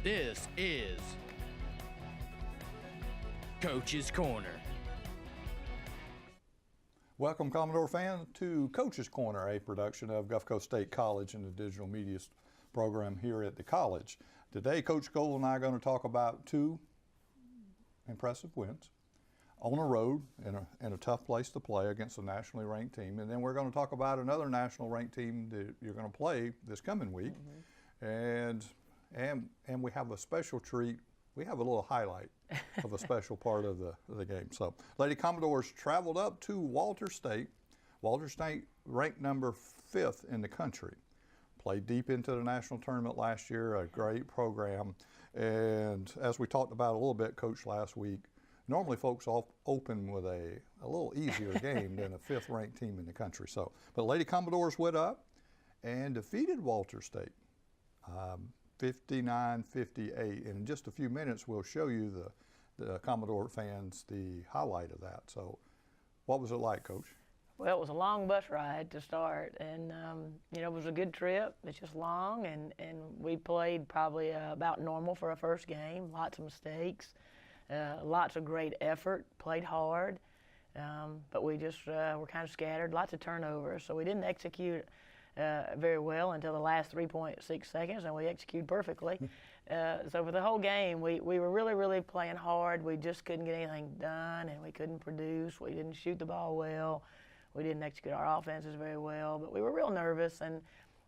This is Coach's Corner. Welcome, Commodore fans, to Coach's Corner, a production of Gulf Coast State College and the digital media program here at the college. Today, Coach Gold and I are going to talk about two impressive wins on the road in a tough place to play against a nationally ranked team. And then we're going to talk about another national ranked team that you're going to play this coming week. And we have a special treat. We have a little highlight of a special part of the game. So, Lady Commodores traveled up to Walter State. Walter State ranked number 5th in the country. Played deep into the national tournament last year, a great program. And as we talked about a little bit, Coach, last week, normally folks open with a little easier game than a 5th ranked team in the country. So, but Lady Commodores went up and defeated Walter State. 59-58, and in just a few minutes we'll show you the Commodore fans the highlight of that. So what was it like, Coach? Well, it was a long bus ride to start, and it was a good trip. It's just long, and we played probably about normal for a first game. Lots of mistakes, lots of great effort, played hard, but we just were kind of scattered, lots of turnovers, so we didn't execute very well until the last 3.6 seconds, and we executed perfectly. So for the whole game, we were really playing hard. We just couldn't get anything done, and we couldn't produce. We didn't shoot the ball well. We didn't execute our offenses very well, but we were real nervous, and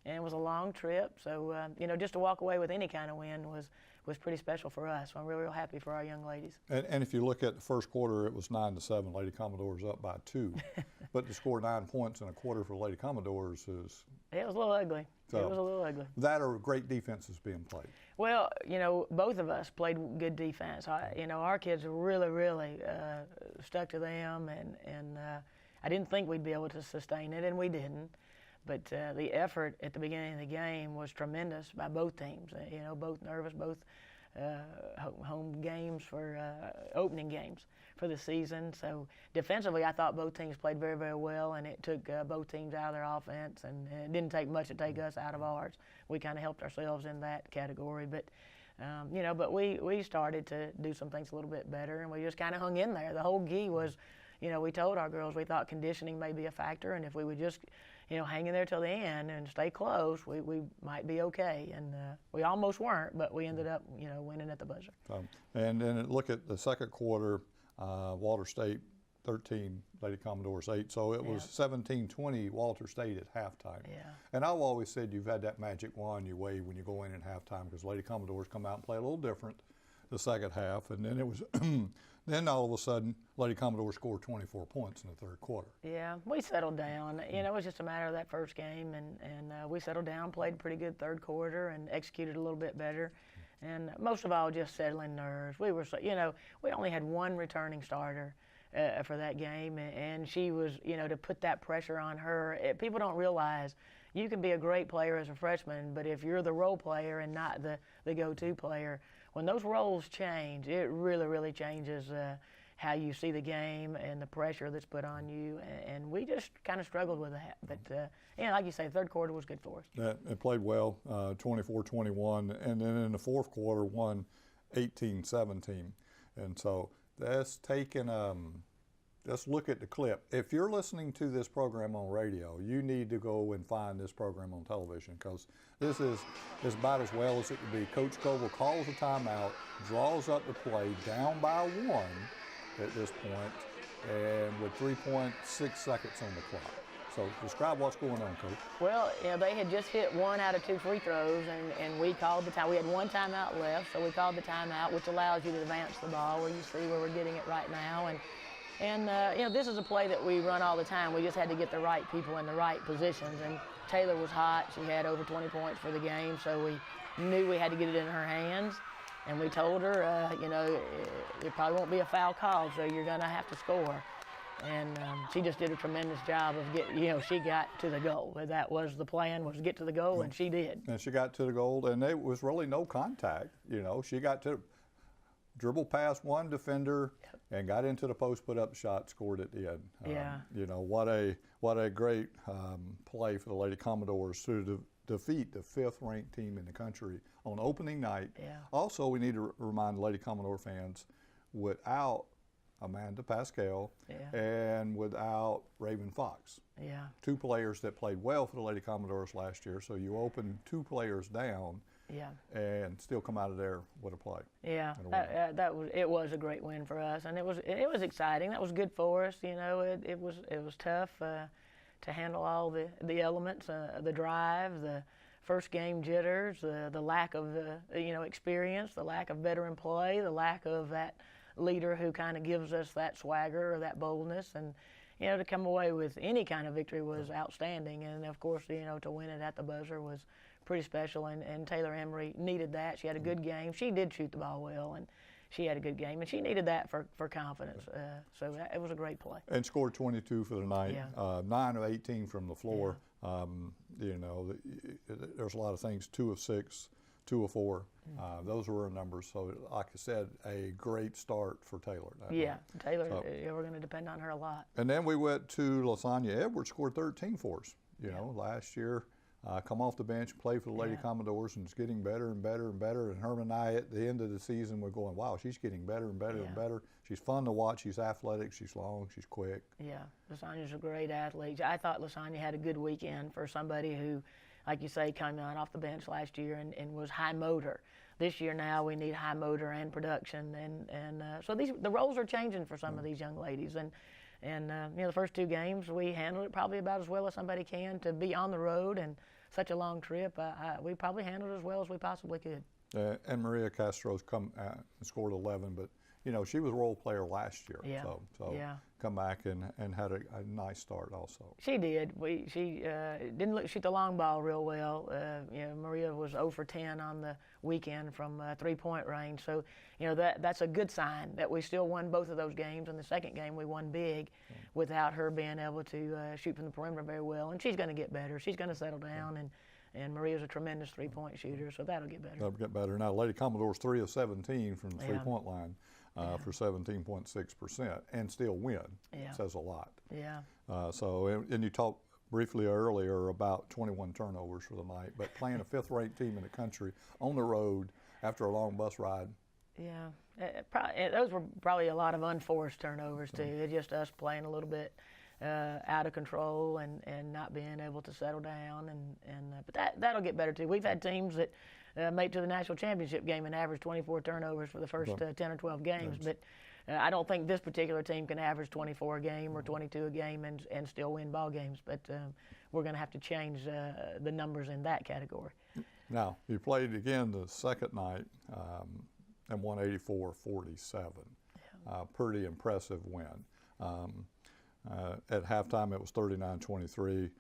it was a long trip. So, just to walk away with any kind of win was pretty special for us. So I'm real happy for our young ladies. And if you look at the first quarter, it was 9-7. Lady Commodores up by 2. But to score 9 points in a quarter for Lady Commodores is... It was a little ugly. So, it was a little ugly. That or great defenses being played? Well, both of us played good defense. Our kids really stuck to them, and I didn't think we'd be able to sustain it, and we didn't. But the effort at the beginning of the game was tremendous by both teams. Both nervous, both home games for opening games for the season. So defensively, I thought both teams played very well, and it took both teams out of their offense, and it didn't take much to take us out of ours. We kind of helped ourselves in that category, but. But we started to do some things a little bit better, and we just kind of hung in there. The whole key was, we told our girls we thought conditioning may be a factor, and if we would just, hang in there till the end and stay close, we might be okay. And we almost weren't, but we ended up, winning at the buzzer. And then look at the second quarter, Walter State 13, Lady Commodores 8. So it was 17-20 Walter State at halftime. Yeah. And I've always said you've had that magic wand you wave when you go in at halftime, because Lady Commodores come out and play a little different the second half. And then it was, then all of a sudden, Lady Commodores scored 24 points in the third quarter. Yeah, we settled down. It was just a matter of that first game, and we settled down, played a pretty good third quarter, and executed a little bit better. And most of all, just settling nerves. We were, we only had one returning starter for that game, and she was, to put that pressure on her. People don't realize you can be a great player as a freshman, but if you're the role player and not the go-to player, when those roles change, it really changes how you see the game and the pressure that's put on you, and we just kind of struggled with that. But, like you say, the third quarter was good for us. It played well, 24-21, and then in the fourth quarter won 18-17. And so that's taken, let's look at the clip. If you're listening to this program on radio, you need to go and find this program on television, because this is about as well as it could be. Coach Coble calls a timeout, draws up the play, down by 1 at this point, and with 3.6 seconds on the clock. So describe what's going on, Coach. Well, they had just hit 1 out of 2 free throws, and we called the time. We had 1 timeout left, so we called the timeout, which allows you to advance the ball where you see where we're getting it right now. And this is a play that we run all the time. We just had to get the right people in the right positions. And Taylor was hot. She had over 20 points for the game, so we knew we had to get it in her hands. And we told her, it probably won't be a foul call, so you're going to have to score. And she just did a tremendous job of she got to the goal. That was the plan, was to get to the goal, and she did. And she got to the goal, and there was really no contact. She got to dribble past one defender and got into the post, put up shot, scored at the end. Yeah. What a great play for the Lady Commodores to defeat the 5th-ranked team in the country on opening night. Yeah. Also, we need to remind Lady Commodore fans, without Amanda Pascal and without Raven Fox. Yeah. 2 players that played well for the Lady Commodores last year, so you open 2 players down and still come out of there with a play. Yeah, it was a great win for us, and it was exciting. That was good for us. You know, it was tough to handle all the elements, the drive, the first game jitters, the lack of experience, the lack of veteran play, the lack of that leader who kind of gives us that swagger or that boldness, and to come away with any kind of victory was outstanding. And of course, to win it at the buzzer was pretty special, and Taylor Emery needed that. She had a good game. She did shoot the ball well, and she had a good game, and she needed that for confidence. So it was a great play. And scored 22 for the night, 9 of 18 from the floor. There's a lot of things, 2 of 6, 2 of 4. Those were her numbers. So, like I said, a great start for Taylor. Taylor, we're going to depend on her a lot. And then we went to Lasagna Edwards, scored 13 for us. Last year, come off the bench, play for the Lady Commodores, and it's getting better and better and better. And Herman and I, at the end of the season, we're going, wow, she's getting better and better and better. She's fun to watch. She's athletic. She's long. She's quick. Yeah, Lasagna's a great athlete. I thought Lasagna had a good weekend for somebody who, like you say, came out off the bench last year and was high motor. This year now we need high motor and production, and so the roles are changing for some of these young ladies. And the first 2 games we handled it probably about as well as somebody can. To be on the road and such a long trip, we probably handled it as well as we possibly could. And Maria Castro's come and scored 11, but she was a role player last year. So come back and had a nice start also. She did. She didn't shoot the long ball real well. Maria was 0 for 10 on the weekend from 3-point range. So that's a good sign that we still won both of those games. And the second game we won big without her being able to shoot from the perimeter very well. And she's going to get better. She's going to settle down. And Maria's a tremendous 3-point shooter, so that'll get better. That'll get better. Now, Lady Commodore's 3 of 17 from the 3-point line for 17.6%, and still win. Says a lot. And you talked briefly earlier about 21 turnovers for the night, but playing a 5th-ranked team in the country on the road after a long bus ride. Those were probably a lot of unforced turnovers too. It's just us playing a little bit out of control and not being able to settle down, but that'll get better too. We've had teams that made it to the national championship game and averaged 24 turnovers for the first 10 or 12 games, but I don't think this particular team can average 24 a game or 22 a game and still win ball games, but we're going to have to change the numbers in that category. Now, you played again the second night and won 84-47. Pretty impressive win. At halftime, it was 39-23.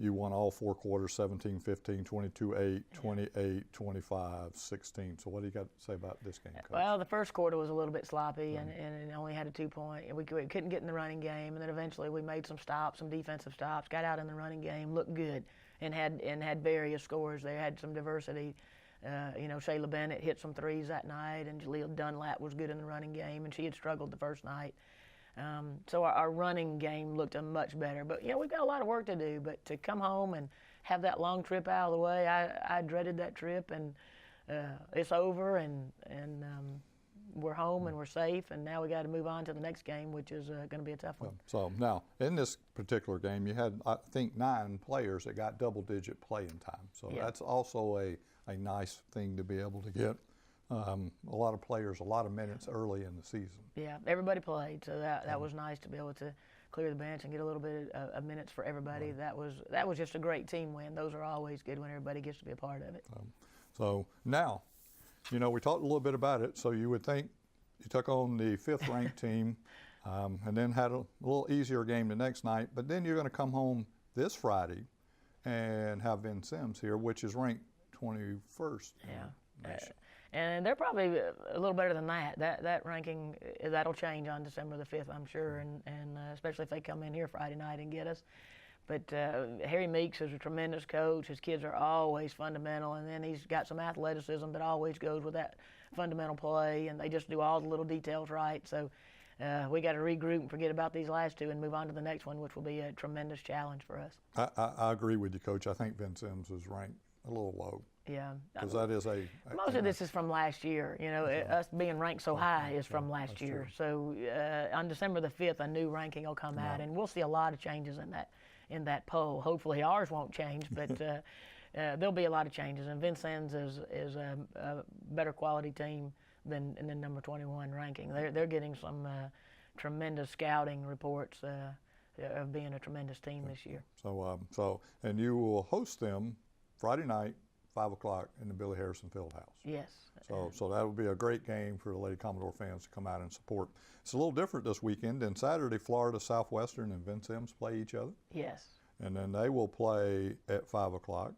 You won all 4 quarters, 17-15, 22-8, 28-25, 16. So what do you got to say about this game, Coach? Well, the first quarter was a little bit sloppy, and it only had a 2-point. We couldn't get in the running game, and then eventually we made some stops, some defensive stops, got out in the running game, looked good, and had various scores. They had some diversity. Shayla Bennett hit some threes that night, and Jaleel Dunlap was good in the running game, and she had struggled the first night. So our running game looked much better. But, we've got a lot of work to do. But to come home and have that long trip out of the way, I dreaded that trip. And it's over, and we're home, and we're safe. And now we got to move on to the next game, which is going to be a tough one. So now, in this particular game, you had, I think, 9 players that got double-digit playing time. So that's also a nice thing to be able to get. A lot of players, a lot of minutes early in the season. Yeah, everybody played, so that was nice to be able to clear the bench and get a little bit of minutes for everybody. That was just a great team win. Those are always good when everybody gets to be a part of it. So now, we talked a little bit about it. So you would think you took on the 5th-ranked team, and then had a little easier game the next night. But then you're going to come home this Friday and have Ben Sims here, which is ranked 21st. And they're probably a little better than that. That ranking, that'll change on December the 5th, I'm sure, and especially if they come in here Friday night and get us. But Harry Meeks is a tremendous coach. His kids are always fundamental, and then he's got some athleticism that always goes with that fundamental play, and they just do all the little details right. So we got to regroup and forget about these last 2 and move on to the next one, which will be a tremendous challenge for us. I agree with you, Coach. I think Ben Sims is ranked a little low. Yeah. Because that is Most of this is from last year. You know, us being ranked so high is from last year. True. So on December the 5th, a new ranking will come out, and we'll see a lot of changes in that poll. Hopefully ours won't change, but there'll be a lot of changes. And Vincennes is a better quality team than number 21 ranking. They're getting some tremendous scouting reports of being a tremendous team this year. So and you will host them Friday night, 5 o'clock in the Billy Harrison Fieldhouse. Yes. So that will be a great game for the Lady Commodore fans to come out and support. It's a little different this weekend. Then Saturday, Florida Southwestern and Vincennes play each other. Yes. And then they will play at 5 o'clock.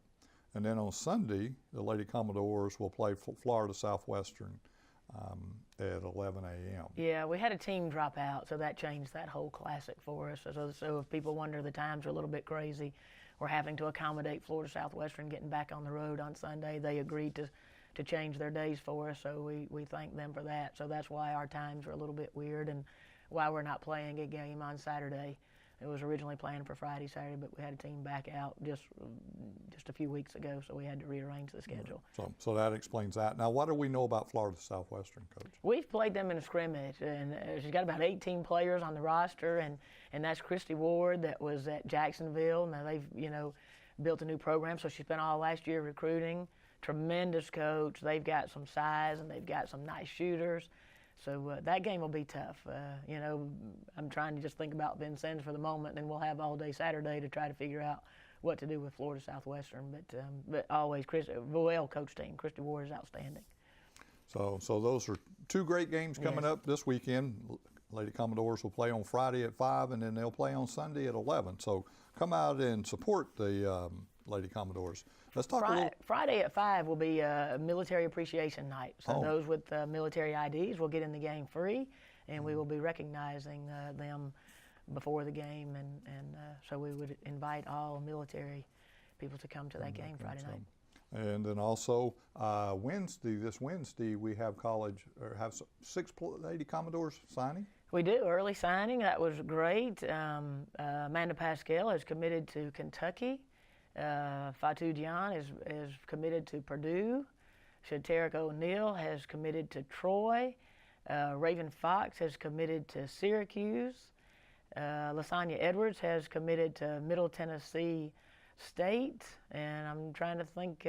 And then on Sunday, the Lady Commodores will play Florida Southwestern at 11 a.m. Yeah, we had a team drop out, so that changed that whole classic for us. So if people wonder the times are a little bit crazy, we're having to accommodate Florida Southwestern getting back on the road on Sunday. They agreed to change their days for us, so we thank them for that. So that's why our times are a little bit weird and why we're not playing a game on Saturday. It was originally planned for Friday, Saturday, but we had a team back out just a few weeks ago, so we had to rearrange the schedule. So that explains that. Now, what do we know about Florida Southwestern, Coach? We've played them in a scrimmage, and she's got about 18 players on the roster, and that's Christy Ward that was at Jacksonville. Now they've built a new program, so she spent all last year recruiting. Tremendous coach. They've got some size and they've got some nice shooters. So that game will be tough. I'm trying to just think about Vincennes for the moment, and we'll have all day Saturday to try to figure out what to do with Florida Southwestern. But always, well coached team. Christy Ward is outstanding. So those are two great games coming up this weekend. Lady Commodores will play on Friday at 5, and then they'll play on Sunday at 11. So come out and support the Lady Commodores. Let's talk a little. Friday at 5 will be a military appreciation night. So those with military IDs will get in the game free, and we will be recognizing them before the game. And so we would invite all military people to come to that game Friday night. And then also this Wednesday, we have have 6 Lady Commodores signing. We do, early signing. That was great. Amanda Pascal is committed to Kentucky. Fatou Dion is committed to Purdue. Shaterick O'Neal has committed to Troy. Raven Fox has committed to Syracuse. Lasagna Edwards has committed to Middle Tennessee State. And I'm trying to think,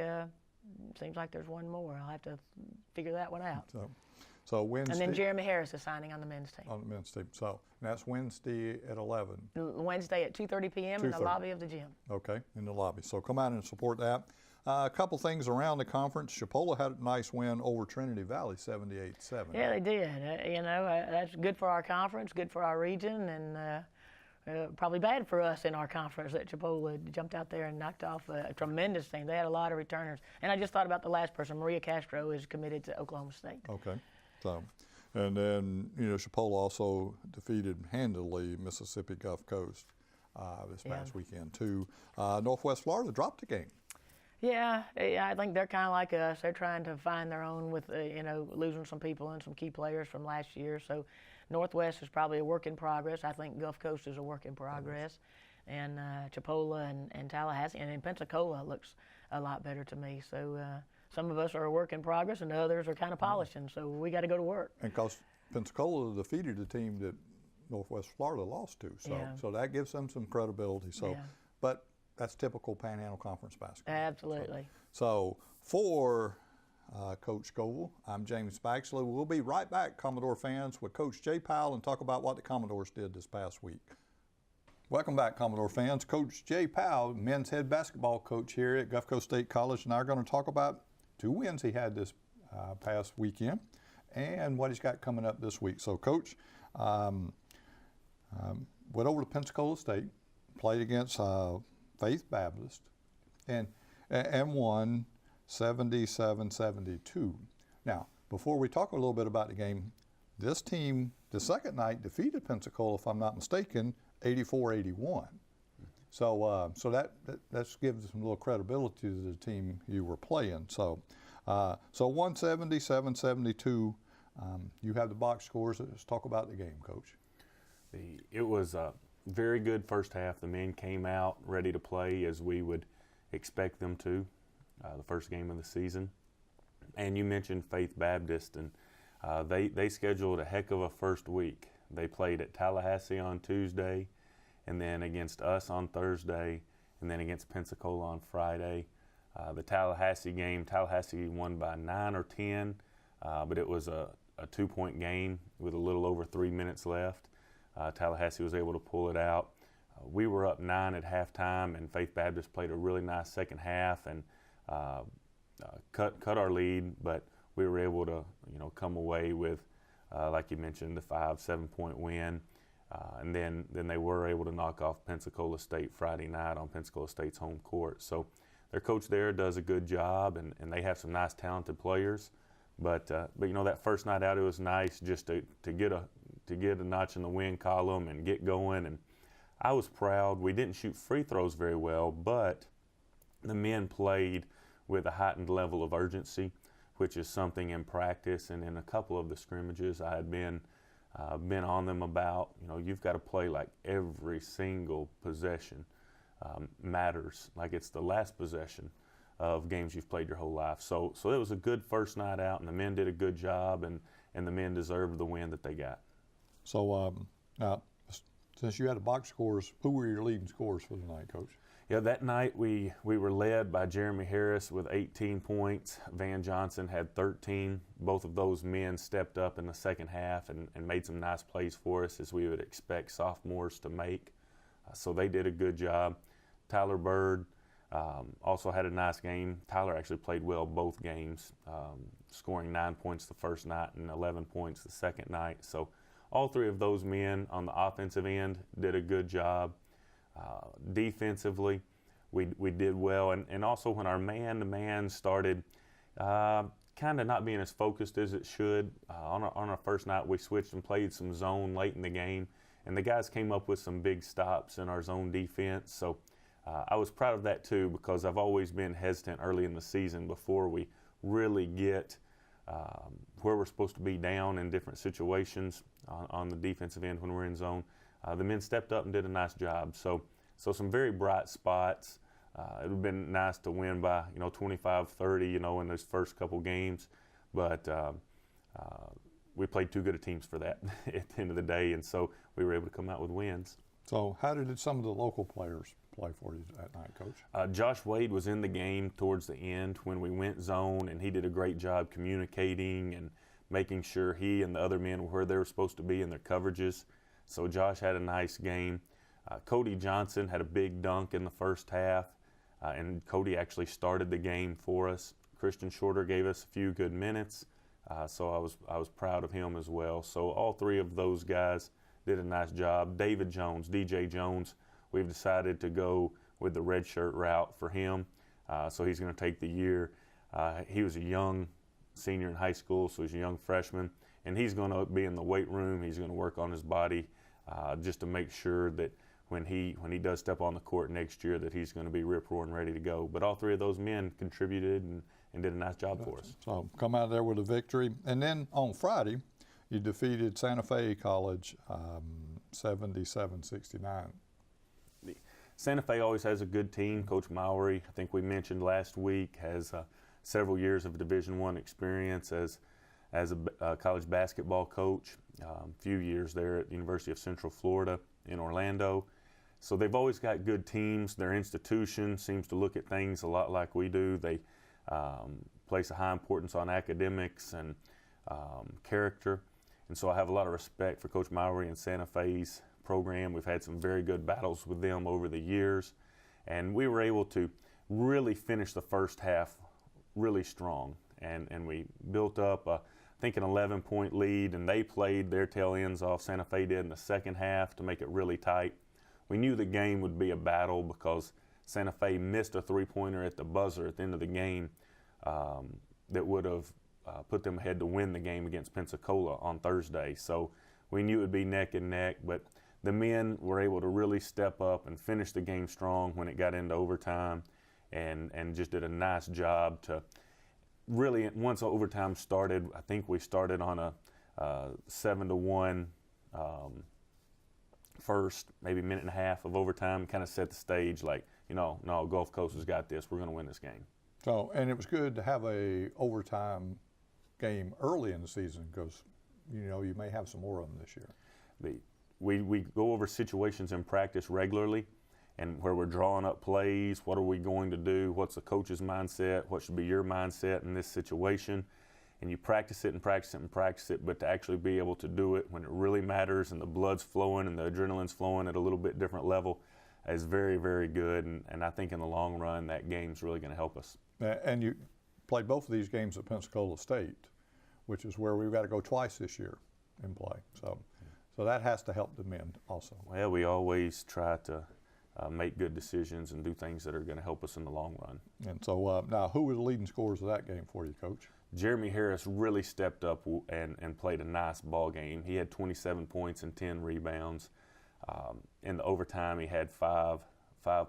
seems like there's one more. I'll have to figure that one out. So Wednesday. And then Jeremy Harris is signing on the men's team. On the men's team. So that's Wednesday at 11. Wednesday at 2:30 p.m. in the lobby of the gym. Okay, in the lobby. So come out and support that. A couple things around the conference. Chipola had a nice win over Trinity Valley, 78-7. Yeah, they did. That's good for our conference, good for our region, and probably bad for us in our conference that Chipola jumped out there and knocked off a tremendous team. They had a lot of returners. And I just thought about the last person. Maria Castro is committed to Oklahoma State. Okay. So, and then, Chipola also defeated handily Mississippi Gulf Coast this past weekend, too. Northwest Florida dropped the game. Yeah, I think they're kind of like us. They're trying to find their own with, losing some people and some key players from last year. So Northwest is probably a work in progress. I think Gulf Coast is a work in progress. And Chipola and Tallahassee and Pensacola looks a lot better to me. So some of us are a work in progress and the others are kind of polishing. So we got to go to work. And because Pensacola defeated the team that Northwest Florida lost to. So that gives them some credibility. But that's typical Panhandle Conference basketball. Absolutely. So for Coach Scoville, I'm James Baxley. We'll be right back, Commodore fans, with Coach Jay Powell and talk about what the Commodores did this past week. Welcome back, Commodore fans. Coach Jay Powell, men's head basketball coach here at Gulf Coast State College, and I'm going to talk about 2 wins he had this past weekend and what he's got coming up this week. So, Coach, went over to Pensacola State, played against Faith Baptist, and won 77-72. Now, before we talk a little bit about the game, this team, the second night, defeated Pensacola, if I'm not mistaken, 84-81. So that gives some little credibility to the team you were playing. So 177-72. You have the box scores. Let's talk about the game, Coach. It was a very good first half. The men came out ready to play as we would expect them to. the first game of the season. And you mentioned Faith Baptist, and they scheduled a heck of a first week. They played at Tallahassee on Tuesday, and then against us on Thursday, and then against Pensacola on Friday. The Tallahassee game, Tallahassee won by 9 or 10, but it was a 2-point game with a little over 3 minutes left. Tallahassee was able to pull it out. We were up 9 at halftime, and Faith Baptist played a really nice second half and cut our lead, but we were able to come away with, like you mentioned, the 5-7 point win. And then they were able to knock off Pensacola State Friday night on Pensacola State's home court. So their coach there does a good job, and they have some nice, talented players. But that first night out, it was nice just to get a notch in the win column and get going. And I was proud. We didn't shoot free throws very well, but the men played with a heightened level of urgency, which is something in practice and in a couple of the scrimmages I had been on them about. You've got to play like every single possession matters, like it's the last possession of games you've played your whole life. So it was a good first night out, and the men did a good job, and the men deserved the win that they got. So since you had the box scores, who were your leading scorers for the night, Coach? Yeah, that night we were led by Jeremy Harris with 18 points. Van Johnson had 13. Both of those men stepped up in the second half and made some nice plays for us, as we would expect sophomores to make. So they did a good job. Tyler Bird also had a nice game. Tyler actually played well both games, scoring 9 points the first night and 11 points the second night. So all three of those men on the offensive end did a good job. Defensively, we did well, and also when our man-to-man started kind of not being as focused as it should, on our first night we switched and played some zone late in the game, and the guys came up with some big stops in our zone defense. So I was proud of that too, because I've always been hesitant early in the season before we really get where we're supposed to be down in different situations on the defensive end when we're in zone. The men stepped up and did a nice job. So some very bright spots. It would have been nice to win by 25-30 in those first couple games, but we played too good of teams for that at the end of the day, and so we were able to come out with wins. So how did some of the local players play for you that night, Coach? Josh Wade was in the game towards the end when we went zone, and he did a great job communicating and making sure he and the other men were where they were supposed to be in their coverages. So Josh had a nice game. Cody Johnson had a big dunk in the first half, and Cody actually started the game for us. Christian Shorter gave us a few good minutes, so I was proud of him as well. So all three of those guys did a nice job. David Jones, DJ Jones, we've decided to go with the red shirt route for him, so he's going to take the year. He was a young senior in high school, so he's a young freshman, and he's going to be in the weight room. He's going to work on his body just to make sure that when he does step on the court next year that he's going to be rip-roaring ready to go. But all three of those men contributed and did a nice job for us. So come out there with a victory. And then on Friday, you defeated Santa Fe College 77-69. Santa Fe always has a good team. Coach Mowry, I think we mentioned last week, has several years of Division I experience as a college basketball coach, a few years there at the University of Central Florida in Orlando. So they've always got good teams. Their institution seems to look at things a lot like we do. They place a high importance on academics and character. And so I have a lot of respect for Coach Mowry and Santa Fe's program. We've had some very good battles with them over the years. And we were able to really finish the first half really strong. And we built up, I think, an 11-point lead, and they played their tail ends off, Santa Fe did, in the second half to make it really tight. We knew the game would be a battle because Santa Fe missed a three-pointer at the buzzer at the end of the game that would have put them ahead to win the game against Pensacola on Thursday. So we knew it would be neck and neck, but the men were able to really step up and finish the game strong when it got into overtime, and just did a nice job to really, once overtime started, I think we started on a 7-1 first, maybe minute and a half of overtime, kind of set the stage like, no, Gulf Coast has got this. We're going to win this game. So, and it was good to have a overtime game early in the season because, you may have some more of them this year. We go over situations in practice regularly, and where we're drawing up plays, what are we going to do, what's the coach's mindset, what should be your mindset in this situation, and you practice it and practice it and practice it, but to actually be able to do it when it really matters and the blood's flowing and the adrenaline's flowing at a little bit different level is very, very good, and I think in the long run that game's really going to help us. And you played both of these games at Pensacola State, which is where we've got to go twice this year in play. So that has to help the men also. Well, we always try to make good decisions and do things that are going to help us in the long run. And so now, who were the leading scorers of that game for you, Coach? Jeremy Harris really stepped up and played a nice ball game. He had 27 points and 10 rebounds. In the overtime, he had five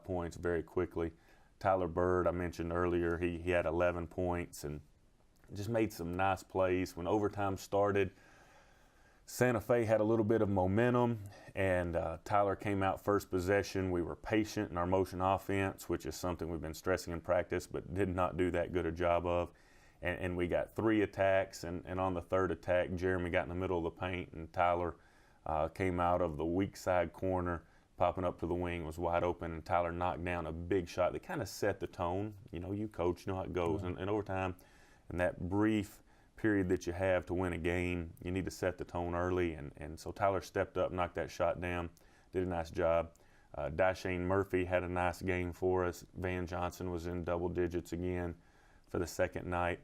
points very quickly. Tyler Bird, I mentioned earlier, he had 11 points and just made some nice plays. When overtime started, Santa Fe had a little bit of momentum, and Tyler came out first possession. We were patient in our motion offense, which is something we've been stressing in practice, but did not do that good a job of. And we got 3 attacks, and on the third attack, Jeremy got in the middle of the paint, and Tyler came out of the weak side corner, popping up to the wing, was wide open, and Tyler knocked down a big shot that kind of set the tone. You coach, you know how it goes. Yeah. And overtime, in that brief period that you have to win a game, you need to set the tone early, and so Tyler stepped up, knocked that shot down, did a nice job. Dyshane Murphy had a nice game for us. Van Johnson was in double digits again for the second night.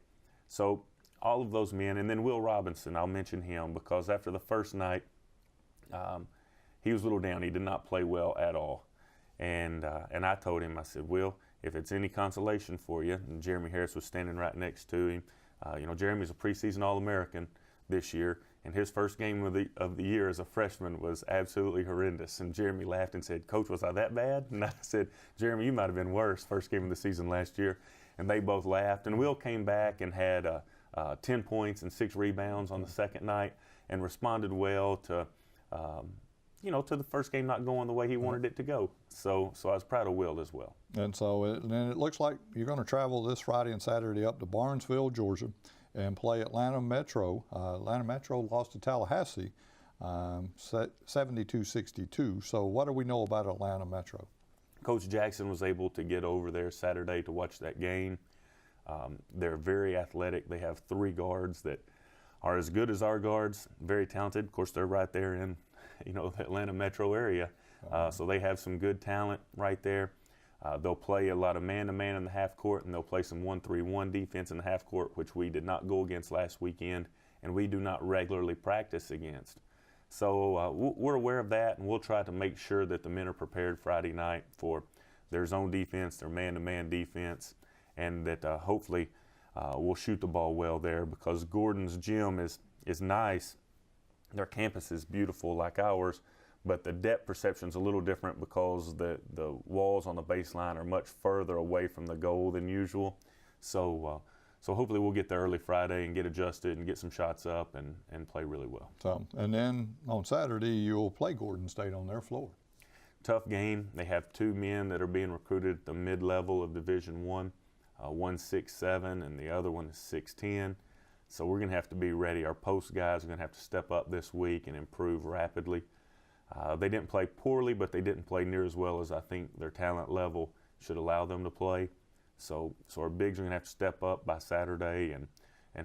So all of those men, and then Will Robinson, I'll mention him because after the first night, he was a little down. He did not play well at all. And I told him, I said, Will, if it's any consolation for you, and Jeremy Harris was standing right next to him. Jeremy's a preseason All-American this year, and his first game of the year as a freshman was absolutely horrendous. And Jeremy laughed and said, Coach, was I that bad? And I said, Jeremy, you might have been worse first game of the season last year. And they both laughed. And Will came back and had 10 points and 6 rebounds on the second night and responded well to to the first game not going the way he wanted it to go. So I was proud of Will as well. And so then it looks like you're going to travel this Friday and Saturday up to Barnesville, Georgia, and play Atlanta Metro. Atlanta Metro lost to Tallahassee 72-62. So what do we know about Atlanta Metro? Coach Jackson was able to get over there Saturday to watch that game. They're very athletic. They have 3 guards that are as good as our guards, very talented. Of course, they're right there in the Atlanta metro area. So they have some good talent right there. They'll play a lot of man-to-man in the half court, and they'll play some 1-3-1 defense in the half court, which we did not go against last weekend, and we do not regularly practice against. So we're aware of that, and we'll try to make sure that the men are prepared Friday night for their zone defense, their man-to-man defense, and that hopefully we'll shoot the ball well there because Gordon's gym is nice. Their campus is beautiful like ours, but the depth perception is a little different because the walls on the baseline are much further away from the goal than usual. So hopefully we'll get there early Friday and get adjusted and get some shots up and play really well. So, and then on Saturday you'll play Gordon State on their floor. Tough game. They have 2 men that are being recruited at the mid-level of Division I. One's 6'7", and the other one is 6'10". So we're going to have to be ready. Our post guys are going to have to step up this week and improve rapidly. They didn't play poorly, but they didn't play near as well as I think their talent level should allow them to play. So our bigs are going to have to step up by Saturday and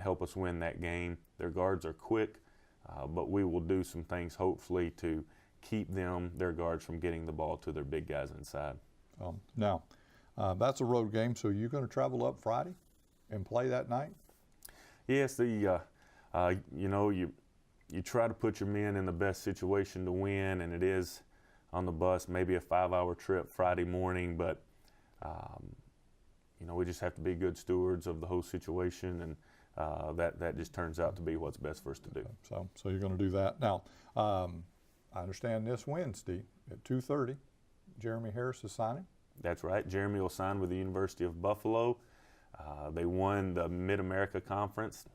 help us win that game. Their guards are quick, but we will do some things hopefully to keep their guards from getting the ball to their big guys inside. Now, that's a road game, so you're going to travel up Friday and play that night? Yes, you try to put your men in the best situation to win, and it is on the bus, maybe a 5-hour trip Friday morning, but we just have to be good stewards of the whole situation, and that just turns out to be what's best for us to do. So you're going to do that. Now, I understand this Wednesday at 2:30, Jeremy Harris is signing? That's right. Jeremy will sign with the University of Buffalo. They won the Mid-America Conference.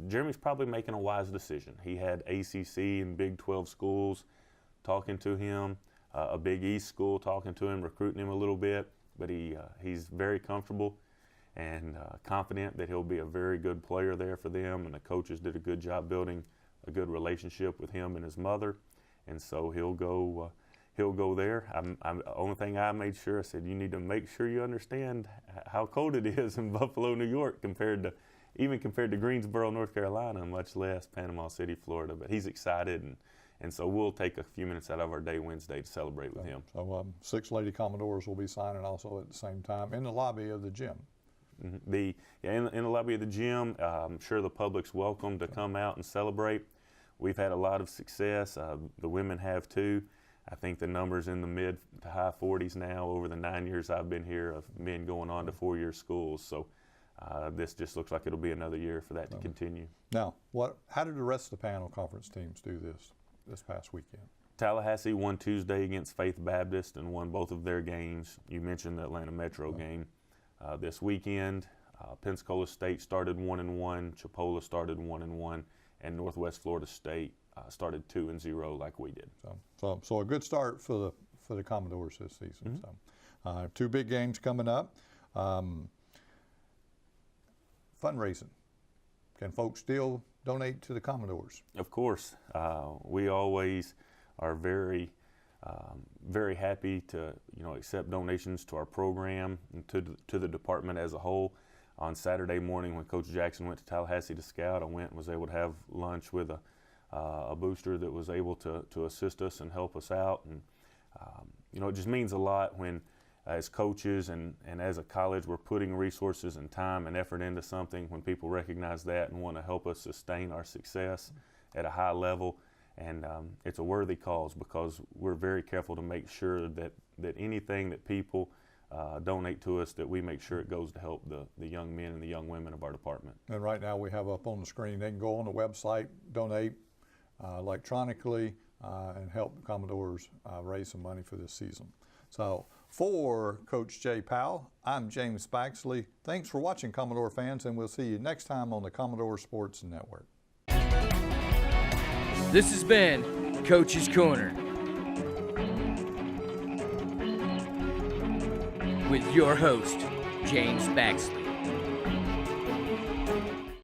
Jeremy's probably making a wise decision. He had ACC and Big 12 schools talking to him, a Big East school talking to him, recruiting him a little bit, but he's very comfortable. and confident that he'll be a very good player there for them, and the coaches did a good job building a good relationship with him and his mother, and so he'll go there. The only thing I made sure, I said, you need to make sure you understand how cold it is in Buffalo, New York, compared to Greensboro, North Carolina, much less Panama City, Florida. But he's excited, and so we'll take a few minutes out of our day Wednesday to celebrate with him. So 6 Lady Commodores will be signing also at the same time in the lobby of the gym. Mm-hmm. In the lobby of the gym, I'm sure the public's welcome to come out and celebrate. We've had a lot of success. The women have too. I think the numbers in the mid to high 40s now over the 9 years I've been here of men going on to 4-year schools. So this just looks like it'll be another year for that to continue. Now, how did the rest of the panel conference teams do this past weekend? Tallahassee won Tuesday against Faith Baptist and won both of their games. You mentioned the Atlanta Metro game. This weekend, Pensacola State started 1-1, Chipola started 1-1, and Northwest Florida State started 2-0 like we did. So a good start for the Commodores this season. Mm-hmm. So 2 big games coming up. Fundraising. Can folks still donate to the Commodores? Of course. We always are very happy to accept donations to our program and to the department as a whole. On Saturday morning when Coach Jackson went to Tallahassee to scout, I went and was able to have lunch with a booster that was able to assist us and help us out. And it just means a lot when as coaches and as a college we're putting resources and time and effort into something, when people recognize that and want to help us sustain our success at a high level. And it's a worthy cause because we're very careful to make sure that anything that people donate to us, that we make sure it goes to help the young men and the young women of our department. And right now we have up on the screen, they can go on the website, donate electronically, and help the Commodores raise some money for this season. So for Coach Jay Powell, I'm James Spaxley. Thanks for watching, Commodore fans, and we'll see you next time on the Commodore Sports Network. This has been Coach's Corner with your host, James Baxley.